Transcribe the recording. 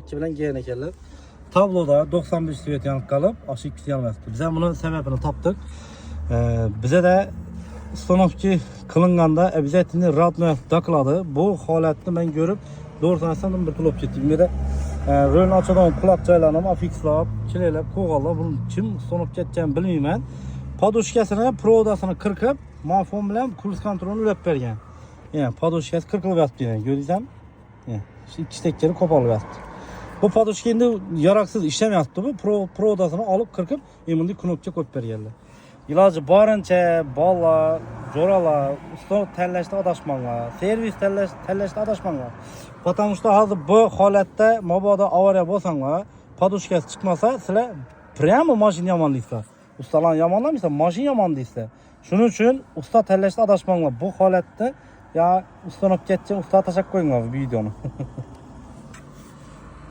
2 bilan kelgan ekanlar. Tabloda 95 svet yanib qolib, aşağı 2 yanmayapti. Biz ham buni sababini topdik. Bize de uстановки qilinganda обязательно родной dokladi. Bu holatni men ko'rib, doğrusu aslında bir qilib ketdim. Menda rolni ochadan quloq joylarini afixlab, chilaylab qo'yganlar. Buni kim uстановка etganini bilmayman. Podoshkasini, prodasini qirqib, mafon bilan kurs kontrolini ulab bergan. Yani podoshkasi qirqilib yotibdi, ko'rdingizmi? Shu ikki tekkani qo'polib yotibdi. Bu podoshka endi yaroqsiz ishlamayapti bu. Prodasini olib qirqib, endi knopka qo'yib berganlar. İlacı barınca balla, joralar, usta tanlashda adashmanglar, servis tanlashda adashmanglar. Потому что hozir bu holatda mabodo avariya bo'lsanglar, podoshkasi chiqmasa, sizlar prямо mashina yomonlaysizlar. Ustalarni yomonlamaysiz, mashina yomon deysizlar. Shuning uchun usta tanlashda adashmanglar. Bu holatda ya ustanib ketgan usta tashab qo'yinglar bu videoni.